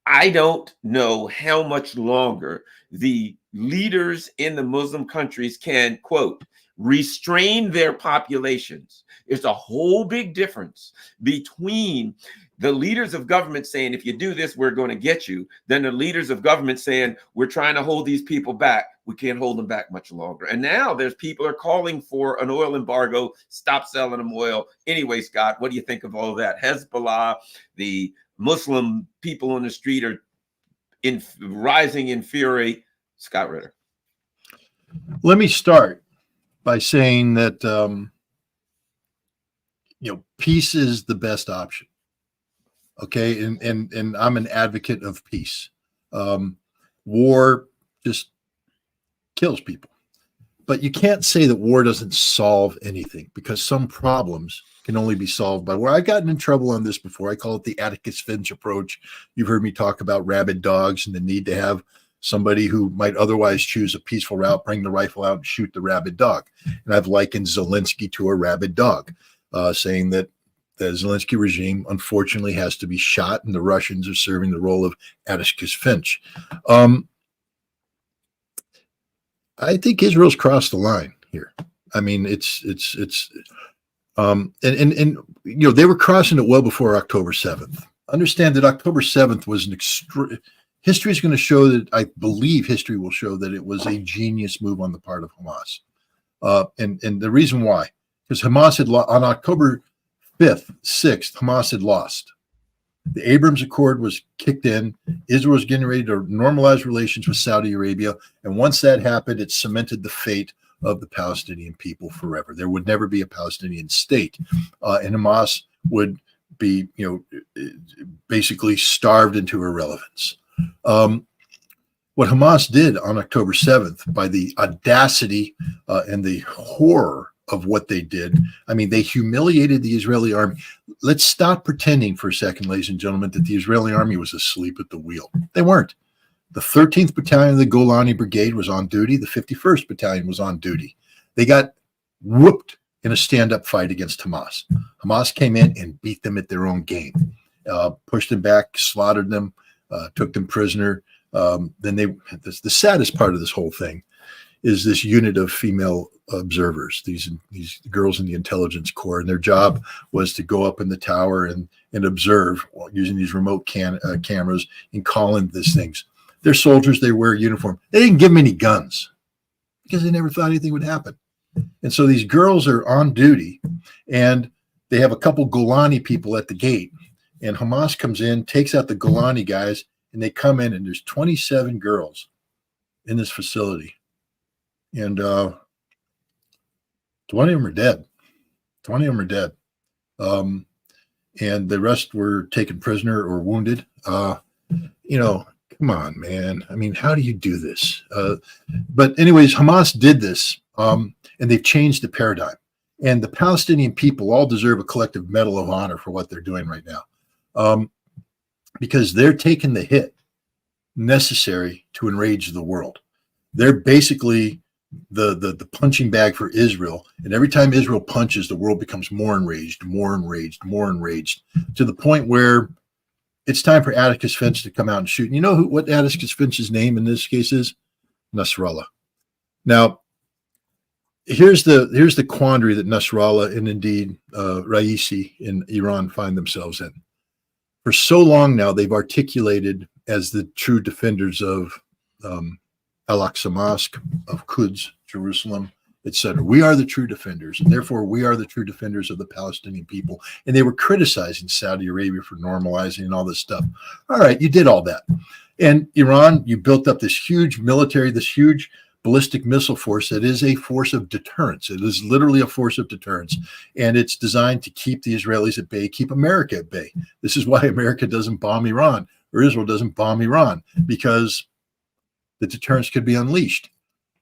I don't know how much longer the leaders in the Muslim countries can, quote, restrain their populations. There's a whole big difference between the leaders of government saying, if you do this, we're going to get you, than the leaders of government saying, we're trying to hold these people back. We can't hold them back much longer. And now there's people are calling for an oil embargo, stop selling them oil. Anyway, Scott, what do you think of all of that? Hezbollah, the Muslim people on the street are rising in fury. Scott Ritter. Let me start by saying that, peace is the best option. Okay. And I'm an advocate of peace. War just kills people, but you can't say that war doesn't solve anything, because some problems can only be solved by war. I've gotten in trouble on this before. I call it the Atticus Finch approach. You've heard me talk about rabid dogs and the need to have somebody who might otherwise choose a peaceful route, bring the rifle out and shoot the rabid dog. And I've likened Zelensky to a rabid dog, saying that the Zelensky regime, unfortunately, has to be shot, and the Russians are serving the role of Atticus Finch. I think Israel's crossed the line here. I mean, they were crossing it well before October 7th. Understand that October 7th was history is going to show that, I believe history will show that it was a genius move on the part of Hamas. And the reason why, because Hamas had on October 5th, 6th, Hamas had lost. The Abrams Accord was kicked in. Israel was getting ready to normalize relations with Saudi Arabia. And once that happened, it cemented the fate of the Palestinian people forever. There would never be a Palestinian state. And Hamas would be, basically starved into irrelevance. What Hamas did on October 7th, by the audacity and the horror of what they did, I mean, they humiliated the Israeli army. Let's stop pretending for a second, ladies and gentlemen, that the Israeli army was asleep at the wheel. They weren't. The 13th Battalion of the Golani Brigade was on duty. The 51st Battalion was on duty. They got whooped in a stand-up fight against Hamas. Hamas came in and beat them at their own game, pushed them back, slaughtered them, took them prisoner. Then the saddest part of this whole thing is this unit of female observers, these girls in the intelligence corps, and their job was to go up in the tower and observe using these remote cameras and call in these things. They're soldiers. They wear a uniform. They didn't give them any guns because they never thought anything would happen. And so these girls are on duty, and they have a couple Golani people at the gate, and Hamas comes in, takes out the Golani guys, and they come in, and there's 27 girls in this facility, and 20 of them are dead. 20 of them are dead. And the rest were taken prisoner or wounded. Come on, man. I mean, how do you do this? But anyways, Hamas did this, and they've changed the paradigm. And the Palestinian people all deserve a collective medal of honor for what they're doing right now, because they're taking the hit necessary to enrage the world. They're basically the punching bag for Israel. And every time Israel punches, the world becomes more enraged, to the point where it's time for Atticus Finch to come out and shoot. And you know what Atticus Finch's name in this case is? Nasrallah. Now, here's the quandary that Nasrallah and indeed Raisi in Iran find themselves in. For so long now, they've articulated as the true defenders of Al-Aqsa Mosque, of Quds, Jerusalem, etc. We are the true defenders, and therefore we are the true defenders of the Palestinian people. And they were criticizing Saudi Arabia for normalizing and all this stuff. All right, you did all that. And Iran, you built up this huge military, this huge ballistic missile force that is a force of deterrence. It is literally a force of deterrence. And it's designed to keep the Israelis at bay, keep America at bay. This is why America doesn't bomb Iran, or Israel doesn't bomb Iran, because the deterrence could be unleashed.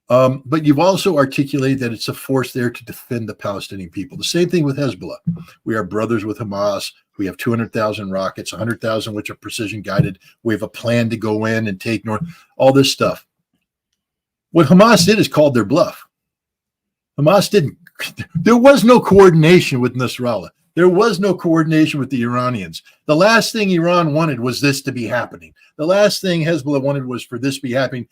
But you've also articulated that it's a force there to defend the Palestinian people. The same thing with Hezbollah. We are brothers with Hamas. We have 200,000 rockets, 100,000 which are precision guided. We have a plan to go in and take North, all this stuff. What Hamas did is called their bluff. Hamas didn't, there was no coordination with Nasrallah. There was no coordination with the Iranians. The last thing Iran wanted was this to be happening. The last thing Hezbollah wanted was for this to be happening.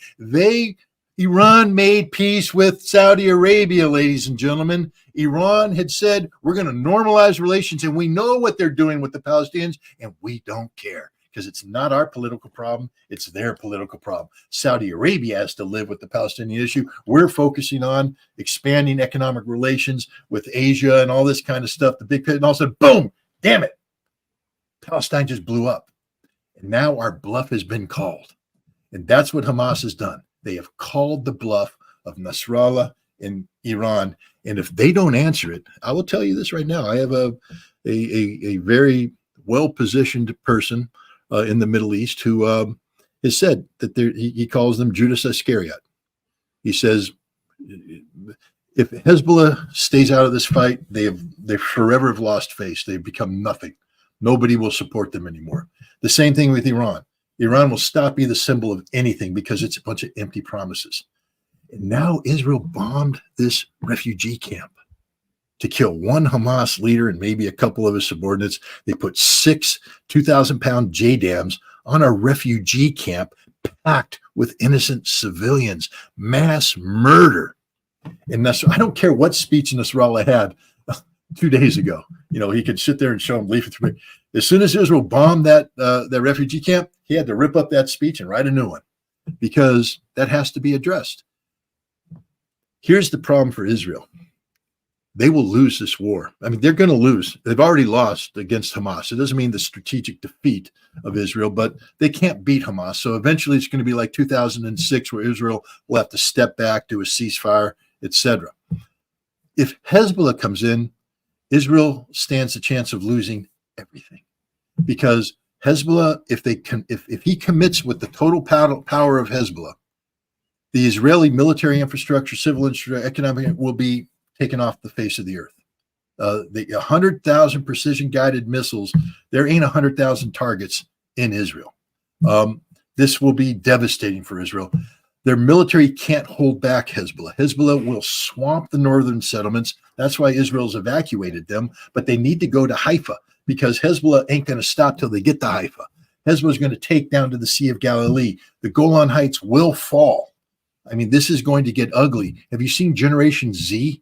Iran made peace with Saudi Arabia, ladies and gentlemen. Iran had said, we're going to normalize relations, and we know what they're doing with the Palestinians, and we don't care, because it's not our political problem. It's their political problem. Saudi Arabia has to live with the Palestinian issue. We're focusing on expanding economic relations with Asia and all this kind of stuff, the big pit, and all of a sudden, boom, damn it. Palestine just blew up. And now our bluff has been called. And that's what Hamas has done. They have called the bluff of Nasrallah in Iran. And if they don't answer it, I will tell you this right now. I have a very well-positioned person in the Middle East who has said that he calls them Judas Iscariot. He says, if Hezbollah stays out of this fight, they forever have lost face. They've become nothing. Nobody will support them anymore. The same thing with Iran. Iran will stop being the symbol of anything because it's a bunch of empty promises. And now Israel bombed this refugee camp to kill one Hamas leader and maybe a couple of his subordinates. They put 6 2,000-pound JDAMs on a refugee camp packed with innocent civilians. Mass murder. And I don't care what speech Nasrallah had 2 days ago. You know, he could sit there and show them leaflets. As soon as Israel bombed that refugee camp, he had to rip up that speech and write a new one, because that has to be addressed. Here's the problem for Israel. They will lose this war. I mean, they're going to lose. They've already lost against Hamas. It doesn't mean the strategic defeat of Israel, but they can't beat Hamas. So eventually it's going to be like 2006, where Israel will have to step back, do a ceasefire, etc. If Hezbollah comes in, Israel stands a chance of losing everything, because Hezbollah, if he commits with the total power of Hezbollah, the Israeli military infrastructure, civil infrastructure, economic will be taken off the face of the earth. The 100,000 precision-guided missiles, there ain't 100,000 targets in Israel. This will be devastating for Israel. Their military can't hold back Hezbollah. Hezbollah will swamp the northern settlements. That's why Israel's evacuated them, but they need to go to Haifa, because Hezbollah ain't going to stop till they get to Haifa. Hezbollah is going to take down to the Sea of Galilee. The Golan Heights will fall. I mean, this is going to get ugly. Have you seen Generation Z?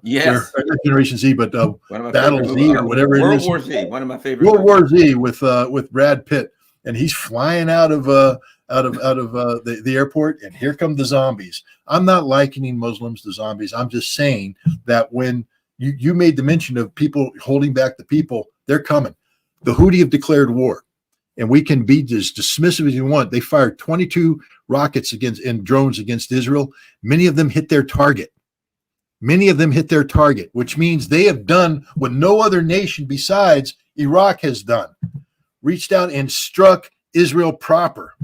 Yes. Not Generation Z, but Battle Z or whatever it is. World War Z, one of my favorite. World War Z with Brad Pitt, and he's flying out of the airport, and here come the zombies. I'm not likening Muslims to zombies. I'm just saying that when you made the mention of people holding back the people, they're coming. The Houthi have declared war. And we can be as dismissive as you want. They fired 22 rockets and drones against Israel. Many of them hit their target. Many of them hit their target, which means they have done what no other nation besides Iraq has done. Reached out and struck Israel proper.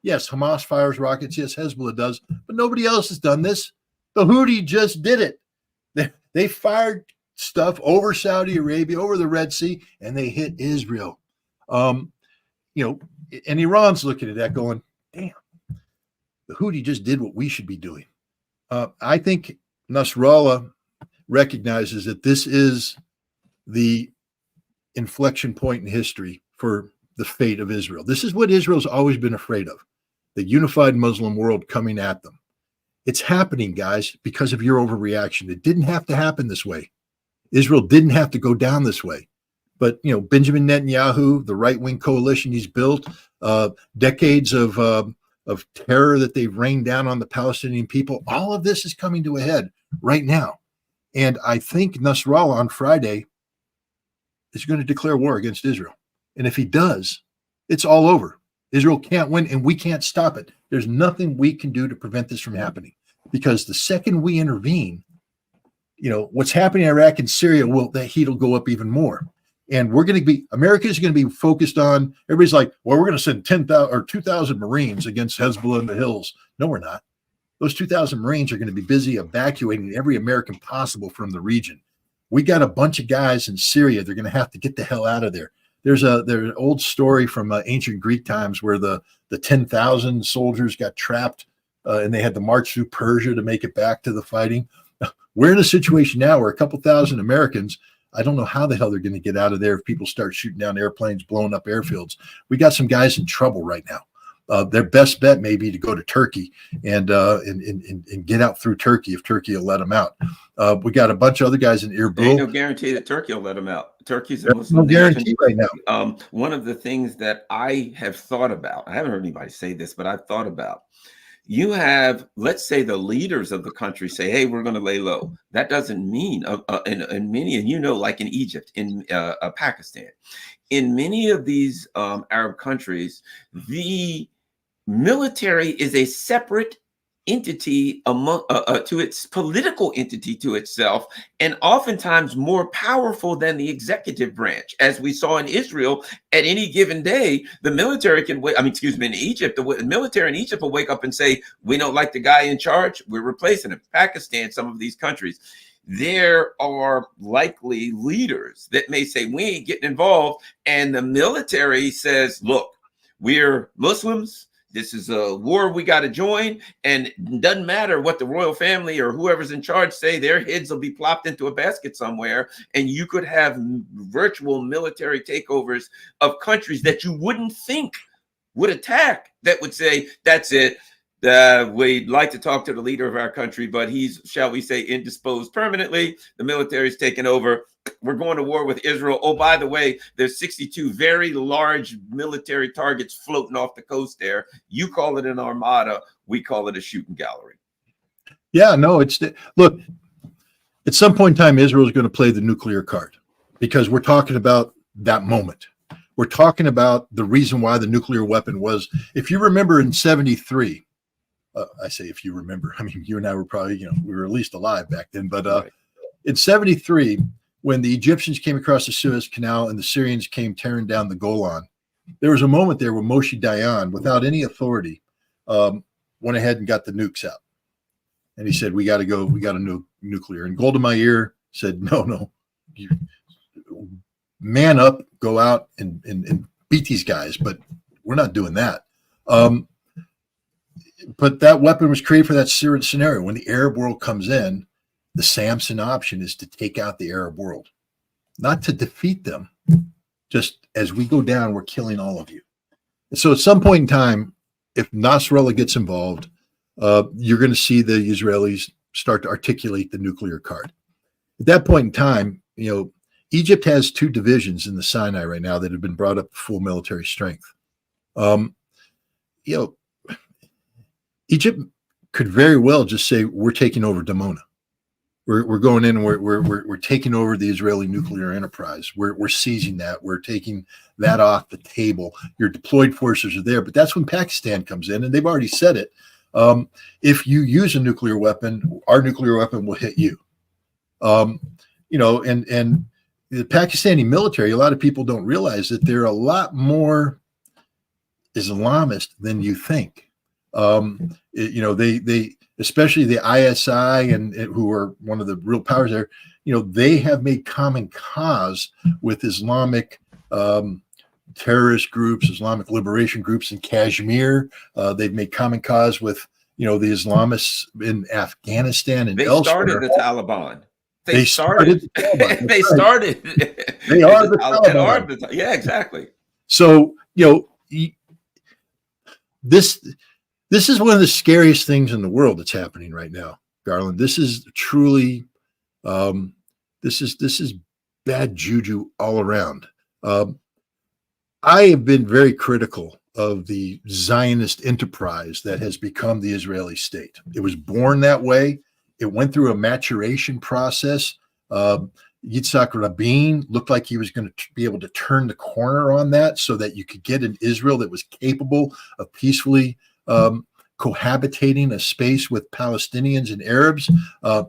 Yes, Hamas fires rockets. Yes, Hezbollah does. But nobody else has done this. The Houthi just did it. They fired stuff over Saudi Arabia, over the Red Sea, and they hit Israel. And Iran's looking at that going, damn, the Houthi just did what we should be doing. I think Nasrallah recognizes that this is the inflection point in history for the fate of Israel. This is what Israel's always been afraid of, the unified Muslim world coming at them. It's happening, guys, because of your overreaction. It didn't have to happen this way. Israel didn't have to go down this way. But, Benjamin Netanyahu, the right-wing coalition he's built, decades of terror that they've rained down on the Palestinian people, all of this is coming to a head right now. And I think Nasrallah on Friday is going to declare war against Israel. And if he does, it's all over. Israel can't win, and we can't stop it. There's nothing we can do to prevent this from happening. Because the second we intervene, what's happening in Iraq and Syria, that heat will go up even more. And America is going to be focused on, everybody's like, well, we're going to send 10,000 or 2,000 Marines against Hezbollah in the hills. No, we're not. Those 2,000 Marines are going to be busy evacuating every American possible from the region. We got a bunch of guys in Syria. They're going to have to get the hell out of there. There's an old story from ancient Greek times where the 10,000 soldiers got trapped and they had to march through Persia to make it back to the fighting. We're in a situation now where a couple thousand Americans, I don't know how the hell they're going to get out of there if people start shooting down airplanes, blowing up airfields. We got some guys in trouble right now. Their best bet may be to go to Turkey and get out through Turkey if Turkey will let them out. We got a bunch of other guys in Erbil. There's no guarantee that Turkey will let them out. Turkey's a no Muslim guarantee nation. right now. One of the things that I have thought about, I haven't heard anybody say this, but I've thought about, you have, let's say the leaders of the country say, hey, we're going to lay low. That doesn't mean, in many, and like in Egypt, in Pakistan, in many of these Arab countries, the military is a separate entity among to its political entity to itself, and oftentimes more powerful than the executive branch. As we saw in Israel, at any given day, the military can wait. In Egypt, the military in Egypt will wake up and say, we don't like the guy in charge, we're replacing him. Pakistan, some of these countries, there are likely leaders that may say, we ain't getting involved. And the military says, look, we're Muslims. This is a war we got to join, and it doesn't matter what the royal family or whoever's in charge say, their heads will be plopped into a basket somewhere, and you could have virtual military takeovers of countries that you wouldn't think would attack, that would say, that's it. We'd like to talk to the leader of our country, but he's, shall we say, indisposed permanently. The military's taken over. We're going to war with Israel. Oh, by the way, there's 62 very large military targets floating off the coast there. You call it an armada. We call it a shooting gallery. Yeah, no, look, at some point in time, Israel is going to play the nuclear card because we're talking about that moment. We're talking about the reason why the nuclear weapon was, if you remember in 73, I say, if you remember, I mean, you and I were probably, we were at least alive back then, but right. In 73, when the Egyptians came across the Suez Canal and the Syrians came tearing down the Golan, there was a moment there where Moshe Dayan, without any authority, went ahead and got the nukes out. And he said, we got to go, we got to nuke nuclear. And Golda Meir said, no, you man up, go out and beat these guys, but we're not doing that. But that weapon was created for that scenario. When the Arab world comes in, the Samson option is to take out the Arab world, not to defeat them. Just as we go down, we're killing all of you. And so at some point in time, if Nasrallah gets involved, you're going to see the Israelis start to articulate the nuclear card. At that point in time, Egypt has 2 divisions in the Sinai right now that have been brought up to full military strength. Egypt could very well just say, we're taking over Dimona. we're going in and we're taking over the Israeli nuclear enterprise. We're seizing that. We're taking that off the table. Your deployed forces are there, but that's when Pakistan comes in, and they've already said it. If you use a nuclear weapon, our nuclear weapon will hit you. And the Pakistani military, a lot of people don't realize that they're a lot more Islamist than you think. They especially the ISI and who are one of the real powers there, they have made common cause with Islamic terrorist groups, Islamic liberation groups in Kashmir. They've made common cause with, the Islamists in Afghanistan and elsewhere. Started the Taliban. They started. They started. They are the Taliban. Yeah, exactly. So, this is one of the scariest things in the world that's happening right now, Garland. This is truly, this is bad juju all around. I have been very critical of the Zionist enterprise that has become the Israeli state. It was born that way. It went through a maturation process. Yitzhak Rabin looked like he was going to be able to turn the corner on that so that you could get an Israel that was capable of peacefully cohabitating a space with Palestinians and Arabs.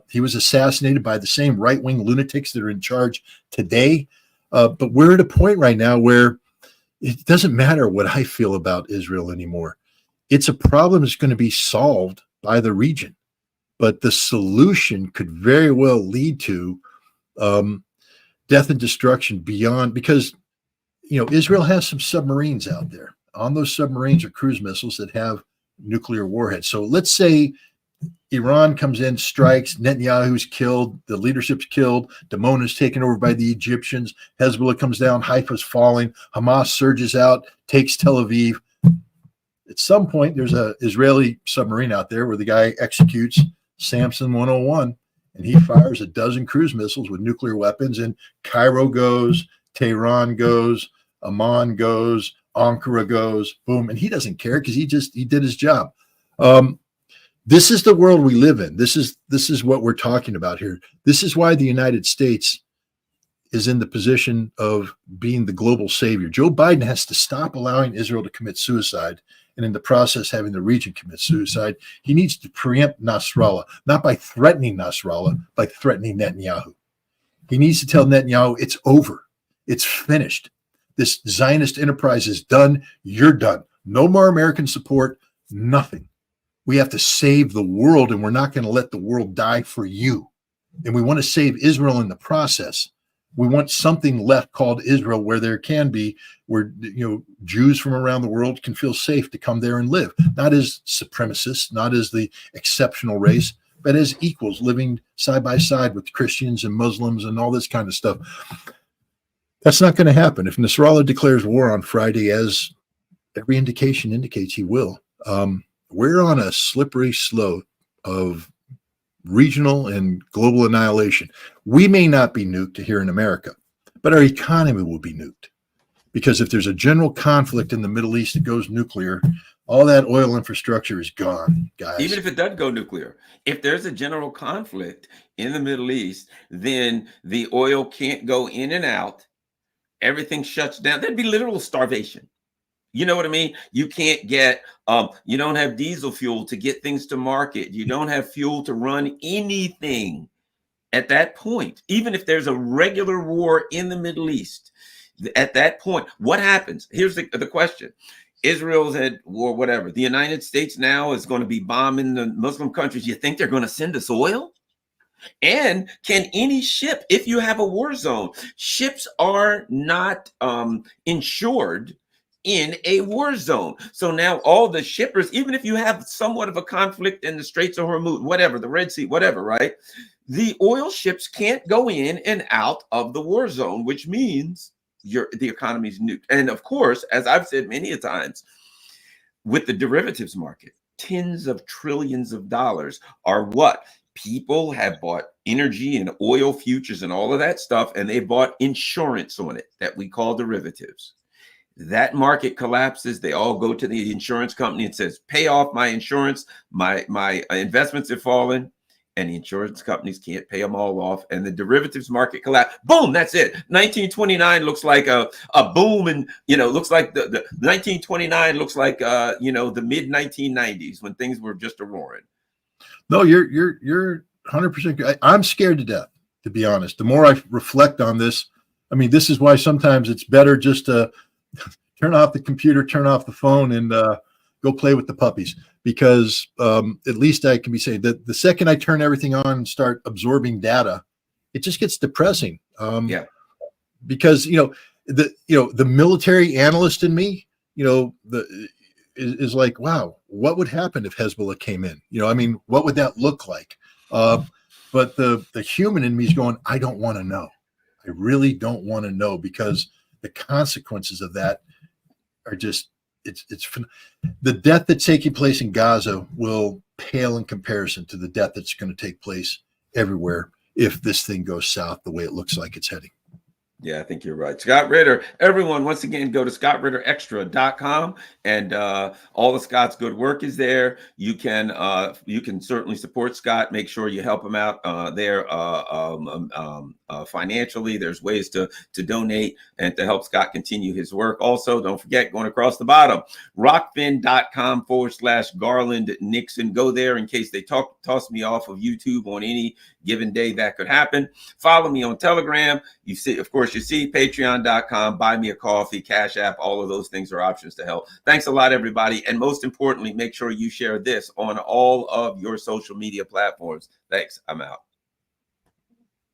He was assassinated by the same right-wing lunatics that are in charge today. But we're at a point right now where it doesn't matter what I feel about Israel anymore. It's a problem that's going to be solved by the region. But the solution could very well lead to death and destruction beyond, because, Israel has some submarines out there. On those submarines are cruise missiles that have nuclear warheads. So let's say Iran comes in, strikes, Netanyahu's killed, the leadership's killed, Dimona is taken over by the Egyptians, Hezbollah comes down, Haifa's falling, Hamas surges out, takes Tel Aviv. At some point, there's an Israeli submarine out there where the guy executes Samson 101, and he fires a dozen cruise missiles with nuclear weapons, and Cairo goes, Tehran goes, Amman goes, Ankara goes, boom, and he doesn't care because he did his job. This is the world we live in. This is what we're talking about here. This is why the United States is in the position of being the global savior. Joe Biden has to stop allowing Israel to commit suicide, and in the process having the region commit suicide. He needs to preempt Nasrallah, not by threatening Nasrallah, by threatening Netanyahu. He needs to tell Netanyahu it's over. It's finished. This Zionist enterprise is done. You're done. No more American support, nothing. We have to save the world, and we're not going to let the world die for you. And we want to save Israel in the process. We want something left called Israel where there can be, where Jews from around the world can feel safe to come there and live, not as supremacists, not as the exceptional race, but as equals living side by side with Christians and Muslims and all this kind of stuff. That's not going to happen. If Nasrallah declares war on Friday, as every indication indicates he will, we're on a slippery slope of regional and global annihilation. We may not be nuked here in America, but our economy will be nuked. Because if there's a general conflict in the Middle East that goes nuclear, all that oil infrastructure is gone, guys. Even if it does go nuclear, if there's a general conflict in the Middle East, then the oil can't go in and out. Everything shuts down. There'd be literal starvation. You know what I mean? You can't get, you don't have diesel fuel to get things to market. You don't have fuel to run anything at that point. Even if there's a regular war in the Middle East, at that point, what happens? Here's the question. Israel's at war, whatever. The United States now is going to be bombing the Muslim countries. You think they're going to send us oil? And can any ship, if you have a war zone, ships are not insured in a war zone. So now all the shippers, even if you have somewhat of a conflict in the Straits of Hormuz, whatever, the Red Sea, whatever, right? The oil ships can't go in and out of the war zone, which means the economy's nuked. And of course, as I've said many a times, with the derivatives market, tens of trillions of dollars are what? People have bought energy and oil futures and all of that stuff, and they bought insurance on it that we call derivatives. That market collapses. They all go to the insurance company and says, pay off my insurance. My investments have fallen. and the insurance companies can't pay them all off, and the derivatives market collapse. Boom, that's it. 1929 looks like a boom, and looks like the 1929 looks like the mid 1990s when things were just a roaring. No, you're 100%. I'm scared to death, to be honest. The more I reflect on this, I mean, this is why sometimes it's better just to turn off the computer, turn off the phone, and go play with the puppies, because at least I can be saying that the second I turn everything on and start absorbing data, it just gets depressing. Because the military analyst in me, is like, wow, what would happen if Hezbollah came in? I mean, what would that look like? But the human in me is going, I don't want to know. I really don't want to know, because the consequences of that are just, it's the death that's taking place in Gaza will pale in comparison to the death that's going to take place everywhere if this thing goes south the way it looks like it's heading. Yeah, I think you're right. Scott Ritter. Everyone, once again, go to scottritterextra.com, and all of Scott's good work is there. You can certainly support Scott. Make sure you help him out there financially. There's ways to donate and to help Scott continue his work. Also, don't forget, going across the bottom, rockfin.com/Garland Nixon. Go there in case they toss me off of YouTube on any given day. That could happen. Follow me on Telegram. You see, of course, you see patreon.com, buy me a coffee, Cash App, all of those things are options to help. Thanks a lot, everybody. And most importantly, make sure you share this on all of your social media platforms. Thanks. I'm out.